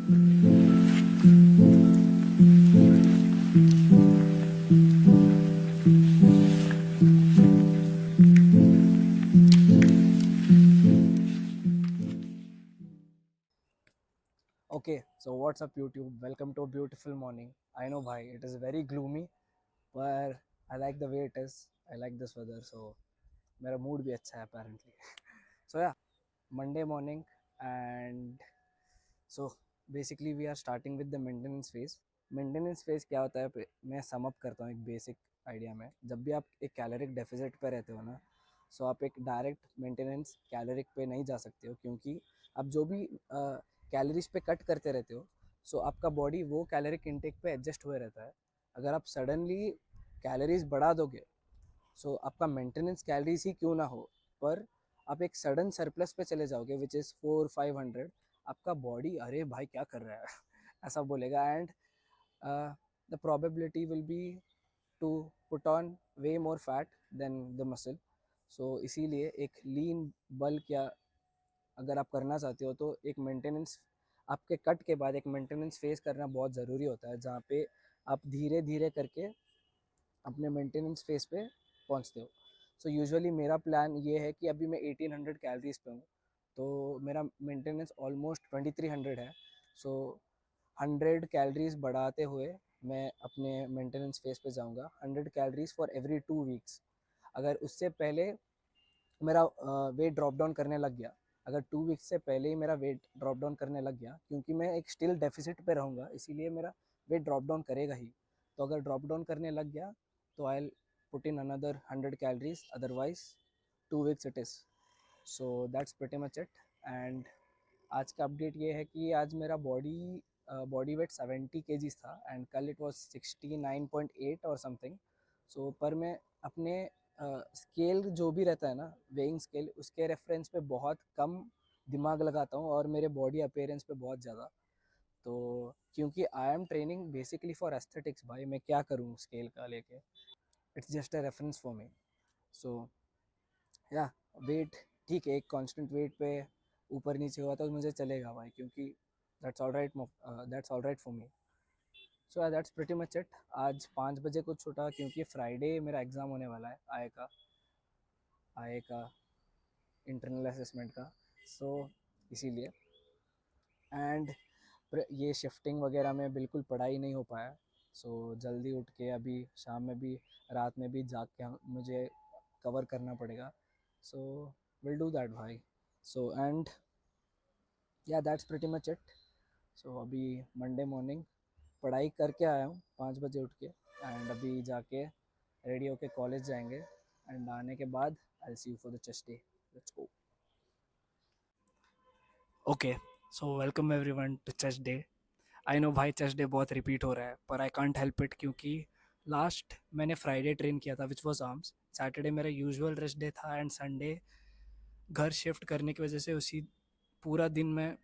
Okay, so what's up YouTube? Welcome to a beautiful morning. I know bhai, it is very gloomy, but I like the way it is. I like this weather, so मेरा mood भी अच्छा है apparently. So yeah, Monday morning and so basically we are starting with the maintenance phase. Maintenance phase क्या होता है मैं sum up करता हूँ एक बेसिक आइडिया में. जब भी आप एक कैलोरिक डेफिसिट पे रहते हो ना, सो आप एक डायरेक्ट मेंटेनेंस कैलोरिक पे नहीं जा सकते हो, क्योंकि आप जो भी कैलोरीज पे कट करते रहते हो, सो आपका बॉडी वो कैलोरिक इनटेक पे एडजस्ट हुए रहता है. अगर आप सडनली कैलोरीज बढ़ा दोगे, सो आपका मेंटेनेंस कैलोरीज ही क्यों ना हो, पर आप एक सडन सरप्लस पे चले जाओगे विच इज़ 400-500, आपका बॉडी अरे भाई क्या कर रहा है ऐसा बोलेगा. And the probability will be to put on way more fat than the muscle. So इसीलिए एक लीन बल्क या अगर आप करना चाहते हो तो एक मेंटेनेंस, आपके कट के बाद एक मेंटेनेंस फेस करना बहुत ज़रूरी होता है, जहाँ पे आप धीरे धीरे करके अपने मेंटेनेंस फेस पे पहुंचते हो. सो यूजुअली मेरा प्लान ये है कि अभी मैं 1800 कैलोरीज पे हूँ, तो मेरा मेंटेनेंस ऑलमोस्ट 2300 है. सो 100 कैलोरीज बढ़ाते हुए मैं अपने मेंटेनेंस फेस पे जाऊँगा. 100 कैलोरीज फॉर एवरी 2 वीक्स. अगर उससे पहले मेरा वेट ड्रॉप डाउन करने लग गया, अगर 2 वीक्स से पहले ही मेरा वेट ड्रॉप डाउन करने लग गया, क्योंकि मैं एक स्टिल डेफिसिट पे रहूँगा इसीलिए मेरा वेट ड्रॉप डाउन करेगा ही. तो अगर ड्रॉप डाउन करने लग गया तो I put in another 100 calories, otherwise 2 weeks it is. So that's pretty much it. And आज का अपडेट ये है कि आज मेरा बॉडी वेट 70 केजीज था एंड कल इट वाज 69.8 और समथिंग. सो पर मैं अपने स्केल जो भी रहता है ना, वेइंग स्केल, उसके रेफरेंस पे बहुत कम दिमाग लगाता हूँ और मेरे बॉडी अपीयरेंस पे बहुत ज़्यादा. तो क्योंकि I am training basically for aesthetics भाई, मैं क्या करूँ स्केल का लेके. It's just a reference for me. So yeah weight ठीक है, एक कांस्टेंट वेट पे ऊपर नीचे हुआ तो मुझे चलेगा भाई, क्योंकि that's all right for me. So that's pretty much it. आज 5 बजे को छूटा क्योंकि फ्राइडे मेरा एग्ज़ाम होने वाला है आए का इंटरनल असेसमेंट का. सो इसीलिए एंड ये शिफ्टिंग वगैरह में बिल्कुल पढ़ाई नहीं हो पाया. सो जल्दी उठ के अभी शाम में भी रात में भी जाग के मुझे कवर करना पड़ेगा. सो विल डू दैट भाई. सो एंड या दैट्स प्रिटी मच इट. सो अभी मंडे मॉर्निंग पढ़ाई करके आया हूँ 5 बजे उठ के, एंड अभी जाके रेडी होके कॉलेज जाएंगे. एंड आने के बाद आई सी you for the chest day. Let's go. Okay, so welcome everyone to chest day. I know भाई चेस्ट डे बहुत रिपीट हो रहा है, पर आई कांट हेल्प इट, क्योंकि लास्ट मैंने फ्राइडे ट्रेन किया था विच वॉज आर्म्स. सैटरडे मेरा यूजुअल रेस्ट डे था एंड संडे घर शिफ्ट करने की वजह से उसी पूरा दिन मैं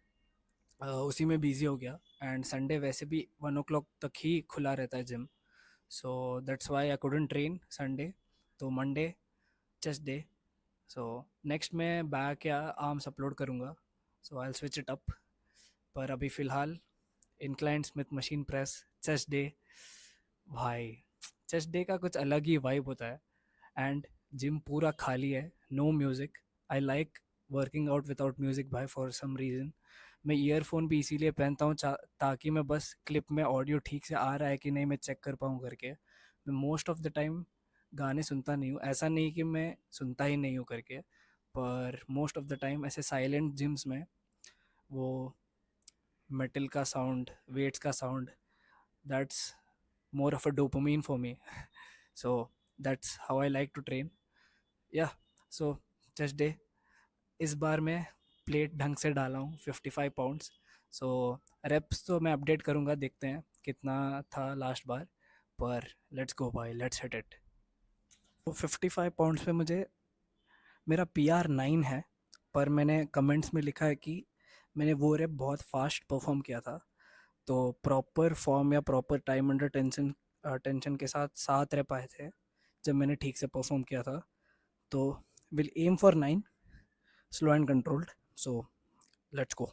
उसी में बिजी हो गया. एंड संडे वैसे भी 1 o'clock तक ही खुला रहता है gym. So that's why I couldn't train Sunday. तो Monday chest day. So next मैं बैक या आर्म्स अपलोड करूँगा. So I switch it up. पर अभी फ़िलहाल incline Smith machine press chest day. भाई चेस्ट डे का कुछ अलग ही वाइब होता है. एंड जिम पूरा खाली है, know music. I like working out without music भाई फॉर सम रीज़न. मैं ईयरफोन भी इसीलिए पहनता हूँ ताकि मैं बस क्लिप में ऑडियो ठीक से आ रहा है कि नहीं मैं चेक कर पाऊँ करके. मैं मोस्ट ऑफ द टाइम गाने सुनता नहीं हूँ, ऐसा नहीं कि मैं सुनता ही नहीं हूँ करके, पर मोस्ट ऑफ द टाइम ऐसे साइलेंट जिम्स में वो मेटल का साउंड, वेट्स का sound, that's more of a dopamine for me. So that's how I like to train. Yeah so chest day इस बार मैं प्लेट ढंग से डाला हूँ 55 पाउंड्स. सो रेप्स तो मैं अपडेट करूँगा, देखते हैं कितना था लास्ट बार. पर लेट्स गो भाई, लेट्स हिट इट. तो 55 पाउंड्स पे मुझे मेरा PR 9 है, पर मैंने कमेंट्स में लिखा है कि मैंने वो रेप बहुत फास्ट परफॉर्म किया था. तो प्रॉपर फॉर्म या प्रॉपर टाइम अंडर टेंशन के साथ 7 रेप आए थे जब मैंने ठीक से परफॉर्म किया था. तो will aim for 9, slow and controlled. So let's go.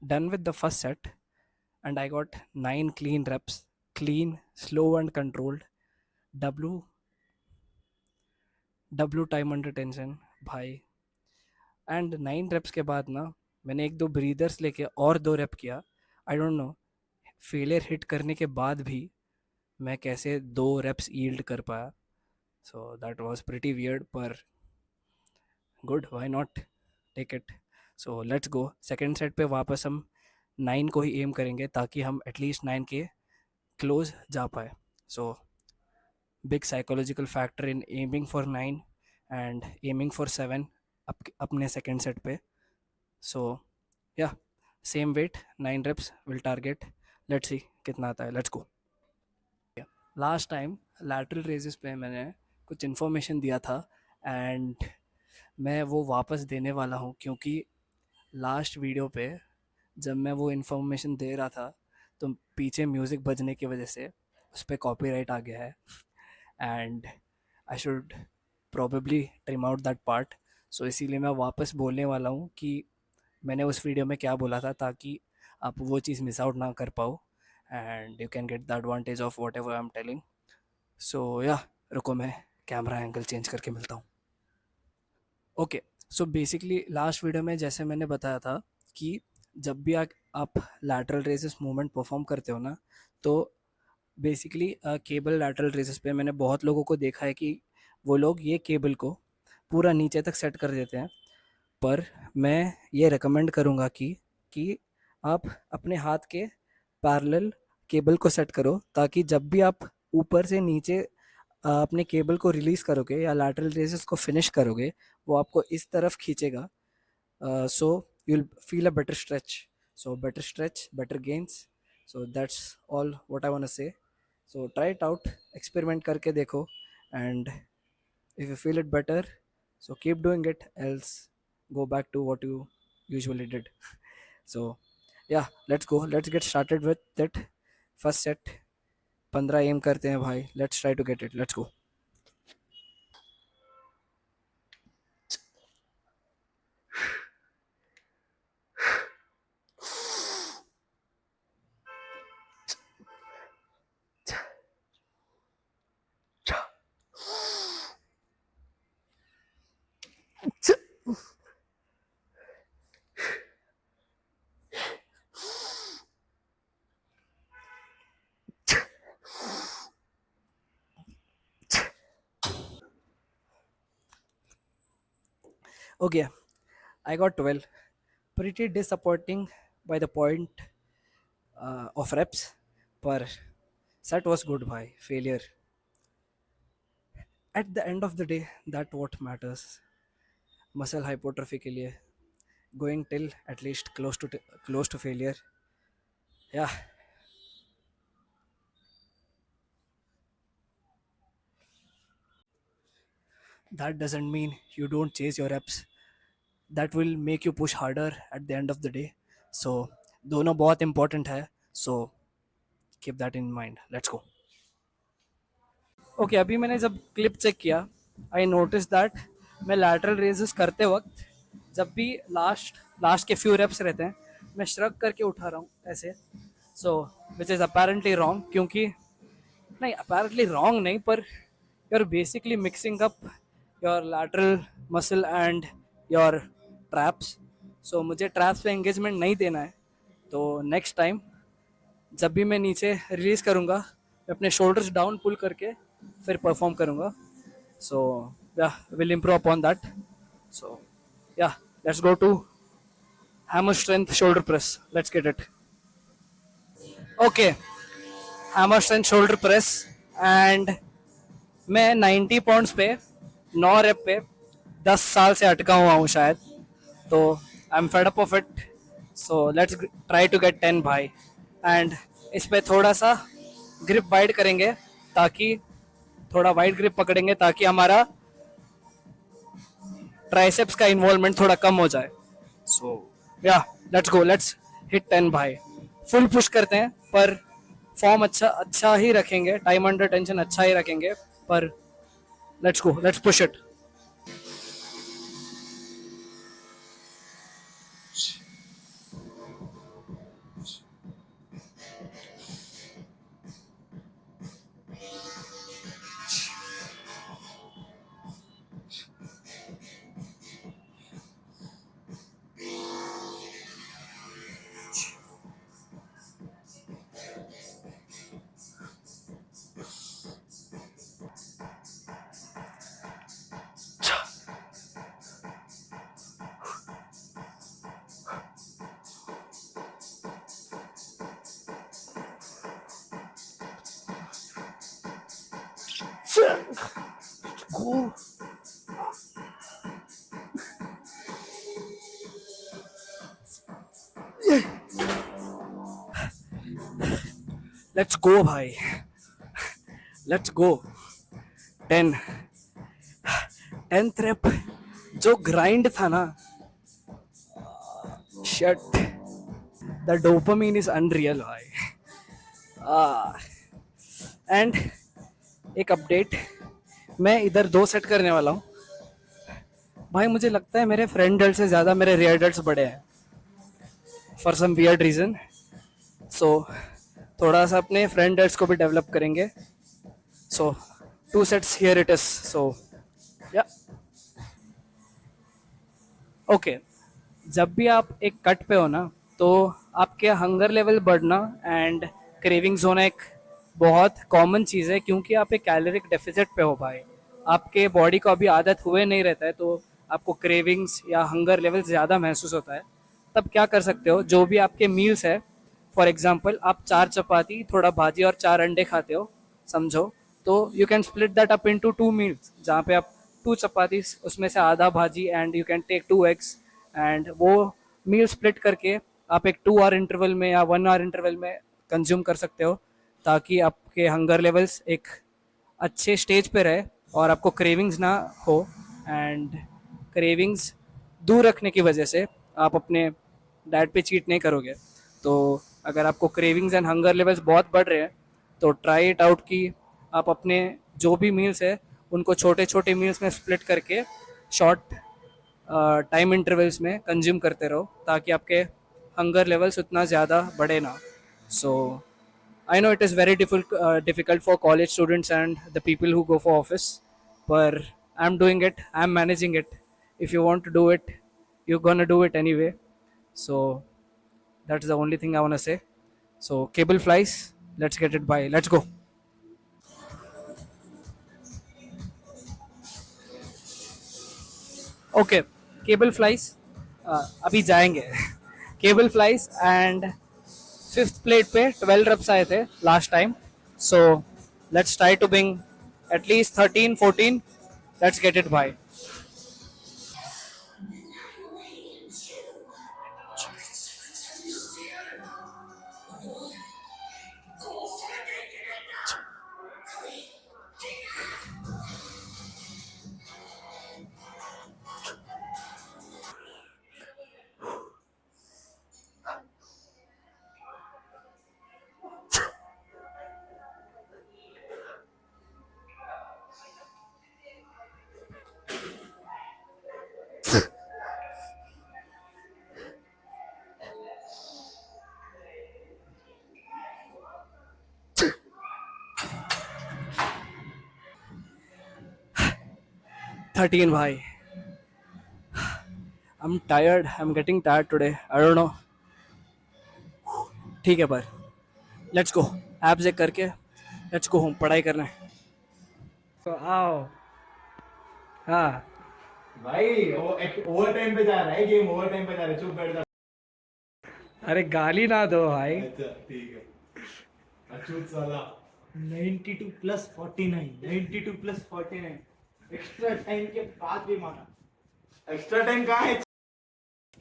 done with the first set, and I got 9 clean reps, clean, slow and controlled. W W time under tension भाई. एंड 9 reps के बाद ना मैंने एक दो ब्रीदर्स लेके और 2 rep किया. I don't know failure hit करने के बाद भी मैं कैसे 2 reps यील्ड कर पाया. So that was pretty weird पर good, why not, take it. So let's go. Second set पे वापस हम 9 को ही एम करेंगे ताकि हम एटलीस्ट 9 के क्लोज जा पाए. So big psychological factor in aiming for 9 and aiming for 7 अपने सेकंड सेट पे. So yeah same weight 9 reps will target. Let's see कितना आता है. Let's go. Last time lateral raises पे मैंने कुछ इन्फॉर्मेशन दिया था एंड मैं वो वापस देने वाला हूँ, क्योंकि लास्ट वीडियो पे जब मैं वो इन्फॉर्मेशन दे रहा था तो पीछे म्यूज़िक बजने की वजह से उस पर कॉपीराइट आ गया है and I should probably trim out that part. So इसीलिए मैं वापस बोलने वाला हूँ कि मैंने उस वीडियो में क्या बोला था, ताकि आप वो चीज़ मिस आउट ना कर पाओ and you can get the advantage of whatever I am telling. So yeah रुको, मैं कैमरा एंगल चेंज करके मिलता हूँ. Okay. So basically last video में जैसे मैंने बताया था कि जब भी आप लैटरल रेजेस मूवमेंट परफॉर्म करते हो ना, तो बेसिकली केबल लैटरल रेजेस पे मैंने बहुत लोगों को देखा है कि वो लोग ये केबल को पूरा नीचे तक सेट कर देते हैं. पर मैं ये रेकमेंड करूँगा कि आप अपने हाथ के पैरेलल केबल को सेट करो, ताकि जब भी आप ऊपर से नीचे अपने केबल को रिलीज़ करोगे या लैटरल रेजेस को फिनिश करोगे, वो आपको इस तरफ खींचेगा. सो you'll feel a better stretch. So better stretch, better gains. So that's all what I want to say. So try it out, experiment करके देखो, and if you feel it better, so keep doing it, else go back to what you usually did. So yeah, let's go, let's get started with that first set. 15 M करते हैं भाई. Let's try to get it. Let's go. Okay, I got 12. Pretty disappointing by the point of reps, पर set was good bhai. Failure at the end of the day, that what matters. Muscle hypertrophy के लिए going till at least close to failure. Yeah. That doesn't mean you don't chase your reps. That will make you push harder at the end of the day. So दोनों बहुत important है. So keep that in mind. Let's go. Okay, अभी मैंने जब clip check किया, I notice that मैं lateral raises करते वक्त जब भी लास्ट के फ्यू रेप्स रहते हैं, मैं श्रग करके उठा रहा हूँ ऐसे. So which is apparently wrong, क्योंकि नहीं, अपेरेंटली रॉन्ग नहीं, पर you are basically mixing up your lateral muscle and your traps. So मुझे ट्रैप्स पे एंगेजमेंट नहीं देना है. तो नेक्स्ट टाइम जब भी मैं नीचे रिलीज़ करूँगा, मैं अपने शोल्डर्स डाउन पुल करके फिर परफॉर्म करूँगा. So yeah will improve upon that. So yeah let's go to hammer strength shoulder press. Let's get it. Okay, hammer strength shoulder press and मैं 90 पाउंड्स पे 9 रेप पे 10 साल से अटका हुआ हूँ शायद. तो I am fed up of it. So let's try to get 10 भाई. एंड इस पे थोड़ा सा ग्रिप वाइड करेंगे, ताकि थोड़ा वाइड ग्रिप पकड़ेंगे ताकि हमारा ट्राइसेप्स का इन्वॉल्वमेंट थोड़ा कम हो जाए. सो yeah let's go, let's hit 10 भाई. फुल पुश करते हैं, पर फॉर्म अच्छा ही रखेंगे, टाइम अंडर टेंशन अच्छा ही रखेंगे, पर let's go, let's push it. Go. Let's go भाई. Let's go. 10. 10th rep. जो ग्राइंड था ना. Shit. The dopamine is unreal भाई. एंड एक अपडेट. मैं इधर 2 सेट करने वाला हूँ भाई. मुझे लगता है मेरे फ्रंट डेल्ट से ज़्यादा मेरे रियर डेल्ट्स बड़े हैं फॉर सम वियर्ड रीज़न. सो थोड़ा सा अपने फ्रंट डेल्ट्स को भी डेवलप करेंगे. सो 2 सेट्स हियर इट इज. सो या ओके. जब भी आप एक कट पे हो ना तो आपके हंगर लेवल बढ़ना एंड क्रेविंग्स होना एक बहुत कॉमन चीज़ है, क्योंकि आप एक कैलोरिक डेफिसिट पे हो भाई. आपके बॉडी को अभी आदत हुए नहीं रहता है, तो आपको क्रेविंग्स या हंगर लेवल ज़्यादा महसूस होता है. तब क्या कर सकते हो, जो भी आपके मील्स है, फॉर एग्जाम्पल आप 4 चपाती थोड़ा भाजी और 4 अंडे खाते हो समझो, तो you can split that up into 2 meals, जहाँ पे आप 2 चपाती उसमें से आधा भाजी and you can take 2 eggs. And वो मील स्प्लिट करके आप एक 2 आवर इंटरवल में या 1 आवर इंटरवल में कंज्यूम कर सकते हो, ताकि आपके हंगर लेवल्स एक अच्छे स्टेज पे रहे और आपको क्रेविंग्स ना हो. एंड क्रेविंग्स दूर रखने की वजह से आप अपने डाइट पे चीट नहीं करोगे. तो अगर आपको क्रेविंग्स एंड हंगर लेवल्स बहुत बढ़ रहे हैं तो ट्राई इट आउट कि आप अपने जो भी मील्स है उनको छोटे छोटे मील्स में स्प्लिट करके शॉर्ट टाइम इंटरवल्स में कंज्यूम करते रहो, ताकि आपके हंगर लेवल्स उतना ज़्यादा बढ़े ना. सो I know it is very difficult for college students and the people who go for office, but I'm doing it. I'm managing it. If you want to do it, you're gonna do it anyway. So that's the only thing I wanna say. So cable flies. Let's get it by. Let's go. Okay, cable flies. अभी जाएंगे. Cable flies and fifth plate पे 12 reps आए थे last time. So let's try to bring at least 13-14. Let's get it भाई. 13 भाई. I'm tired. I'm getting tired today. I don't know. ठीक है पर लेट्स गो. एप्स एक करके लेट्स गो होम पढ़ाई करना है. तो आओ. हाँ. भाई वो ओवर टाइम पे जा रहा है, गेम ओवर टाइम पे जा रहा है. चुप बैठ जा. अरे गाली ना दो भाई. अच्छा ठीक है. अछूत साला. 92 प्लस 49, 92 प्लस 49 एक्स्ट्रा टाइम के बाद भी मारा. एक्स्ट्रा टाइम कहाँ है?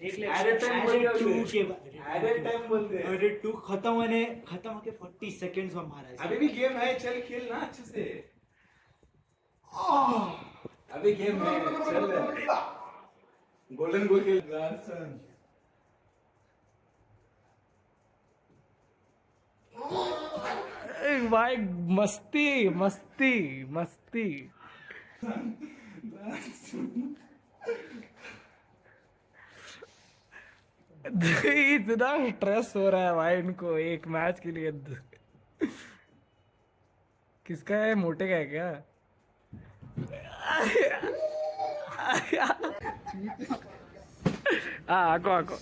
एक Added time बोल एडेड रहे 2 हो. के बाद एडेड टाइम बोलते हैं. एडेड 2 खत्म होके 40 सेकंड्स में मारा है. अभी भी गेम है, चल खेल ना अच्छे से. अभी गेम है, चल. गोल्डन गोल खेल. लार्सन. भाई मस्ती मस्ती मस्ती. इतना स्ट्रेस हो रहा है भाई इनको एक मैच के लिए. किसका है, मोटे का है क्या? हाँ आको आको.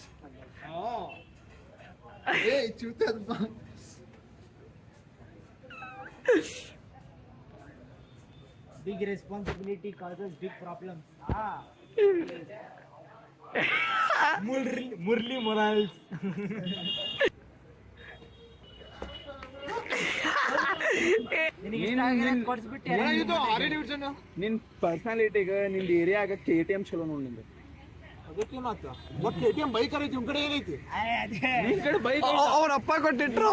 Big responsibility causes big problems. मुरली मोराल्स. ಕೊಡ್ಸ್ಬಿಟ್ಟು ನಿನ್ ಪರ್ಸನಾಲಿಟಿಗೆ ನಿಂದ ಏರಿಯಾಗ KTM ಚಲೋ ನೋಡಿ ನಿಂದು ಅದಕ್ಕೆ ಮಾತ ಮತ್ತೆ KTM ಬೈಕ್ ಐತಿ ನಿಮ್ ಕಡೆ ಏನೈತಿ ನಿನ್ ಕಡೆ ಬೈಕ್ ಅವ್ರ ಅಪ್ಪ ಕೊಟ್ಟಿಟ್ರು